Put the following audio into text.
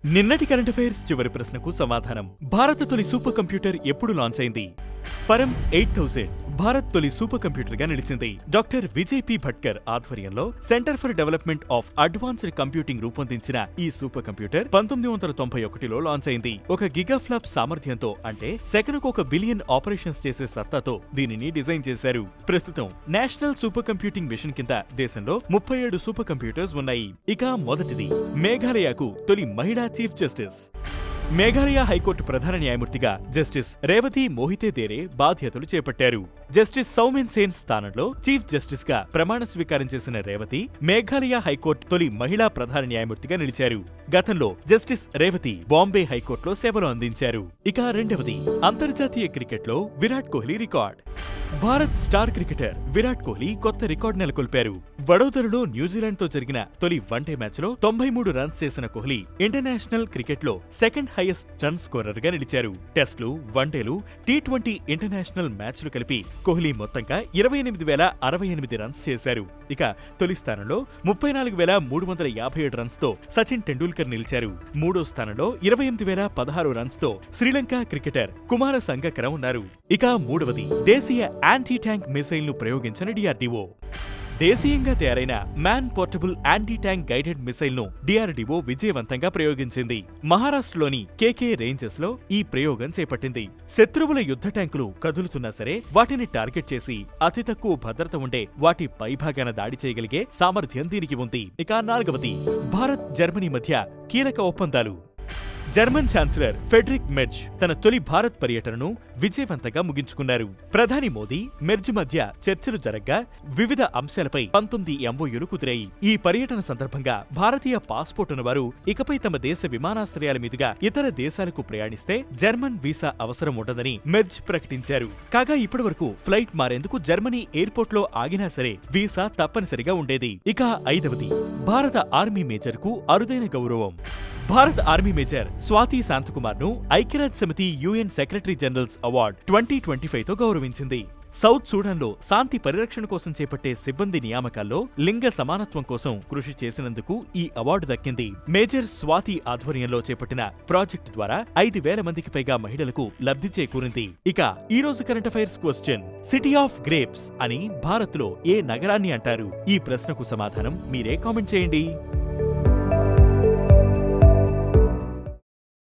నిన్నటి current affairs చివరి ప్రశ్నకు సమాధానం. భారత తొలి సూపర్ కంప్యూటర్ ఎప్పుడు లాంచ్ అయింది? పరం 8000 భారత్ తొలి సూపర్ కంప్యూటర్ గా నిలిచింది. డాక్టర్ విజయ్ పి భట్కర్ ఆధ్వర్యంలో centre for development of advanced computing రూపొందించిన ఈ సూపర్ కంప్యూటర్ 1991లో లాంచ్ అయింది. 1 గిగాఫ్లాప్ సామర్థ్యంతో, అంటే సెకనుకు 1 బిలియన్ ఆపరేషన్స్ చేసే సత్తాతో దీనిని డిజైన్ చేశారు. ప్రస్తుతం నేషనల్ సూపర్ కంప్యూటింగ్ మిషన్ కింద దేశంలో 37 సూపర్ కంప్యూటర్స్ ఉన్నాయి. ఇక మొదటిది, మేఘాలయకు తొలి మహిళా చీఫ్ జస్టిస్. మేఘాలయ హైకోర్టు ప్రధాన న్యాయమూర్తిగా జస్టిస్ రేవతి మోహితే దేరే బాధ్యతలు చేపట్టారు. జస్టిస్ సౌమెన్ సేన్ స్థానంలో చీఫ్ జస్టిస్ గా ప్రమాణ స్వీకారం చేసిన రేవతి మేఘాలయ హైకోర్టు తొలి మహిళా ప్రధాన న్యాయమూర్తిగా నిలిచారు. గతంలో జస్టిస్ రేవతి బాంబే హైకోర్టులో సేవలు అందించారు. ఇక రెండవది, అంతర్జాతీయ క్రికెట్లో Virat Kohli record. Bharat star cricketer Virat Kohli కొత్త రికార్డు నెలకొల్పారు. వడోదరలో న్యూజిలాండ్తో జరిగిన తొలి వన్డే మ్యాచ్లో 93 రన్స్ చేసిన కోహ్లీ ఇంటర్నేషనల్ క్రికెట్లో సెకండ్ హైయెస్ట్ రన్ స్కోరర్ గా నిలిచారు. టెస్టులు, వన్డేలు, టీ20 ఇంటర్నేషనల్ మ్యాచ్లు కలిపి కోహ్లీ మొత్తంగా 28,068 రన్స్ చేశారు. ఇక తొలి స్థానంలో 34,357 రన్స్ తో సచిన్ టెండూల్కర్ నిలిచారు. మూడో స్థానంలో 28,016 రన్స్ తో శ్రీలంక క్రికెటర్ కుమార సంగక్కర ఉన్నారు. ఇక మూడవది, దేశీయ యాంటీ ట్యాంక్ మిసైల్ ను ప్రయోగించిన డిఆర్డీఓ. దేశీయంగా తయారైన man portable anti tank guided missile ను డిఆర్డీఓ విజయవంతంగా ప్రయోగించింది. మహారాష్ట్రలోని కేకే రేంజెస్ లో ఈ ప్రయోగం చేపట్టింది. శత్రువుల యుద్ధ ట్యాంకులు కదులుతున్నా సరే వాటిని టార్గెట్ చేసి అతి తక్కువ భద్రత ఉండే వాటి పైభాగాన దాడి చేయగలిగే సామర్థ్యం దీనికి ఉంది. ఇక నాలుగవది, భారత్ జర్మనీ మధ్య కీలక ఒప్పందాలు. జర్మన్ ఛాన్సలర్ ఫెడరిక్ మెర్జ్ తన తొలి భారత్ పర్యటనను విజయవంతంగా ముగించుకున్నారు. ప్రధాని మోదీ, మెర్జ్ మధ్య చర్చలు జరగ్గా వివిధ అంశాలపై 19 MOUలు కుదిరాయి. ఈ పర్యటన సందర్భంగా భారతీయ పాస్పోర్ట్ ఉన్నవారు ఇకపై తమ దేశ విమానాశ్రయాల మీదుగా ఇతర దేశాలకు ప్రయాణిస్తే జర్మన్ వీసా అవసరం ఉండదని మెర్జ్ ప్రకటించారు. కాగా ఇప్పటివరకు ఫ్లైట్ మారేందుకు జర్మనీ ఎయిర్పోర్ట్లో ఆగినా సరే వీసా తప్పనిసరిగా ఉండేది. ఇక ఐదవది, భారత ఆర్మీ మేజర్ కు అరుదైన గౌరవం. భారత ఆర్మీ మేజర్ స్వాతి శాంతకుమార్ ను ఐక్యరాజ్య సమితి UN సెక్రటరీ జనరల్స్ అవార్డ్ 2025తో గౌరవించింది. సౌత్ సూడాన్లో శాంతి పరిరక్షణ కోసం చేపట్టే సిబ్బంది నియామకాల్లో లింగ సమానత్వం కోసం కృషి చేసినందుకు ఈ అవార్డు దక్కింది. మేజర్ స్వాతి ఆధ్వర్యంలో చేపట్టిన ప్రాజెక్టు ద్వారా 5,000 మందికి పైగా మహిళలకు లబ్ధి చేకూరింది. ఇక ఈ రోజు current affairs question, city of grapes అని భారత్లో ఏ నగరాన్ని అంటారు? ఈ ప్రశ్నకు సమాధానం మీరే కామెంట్ చేయండి.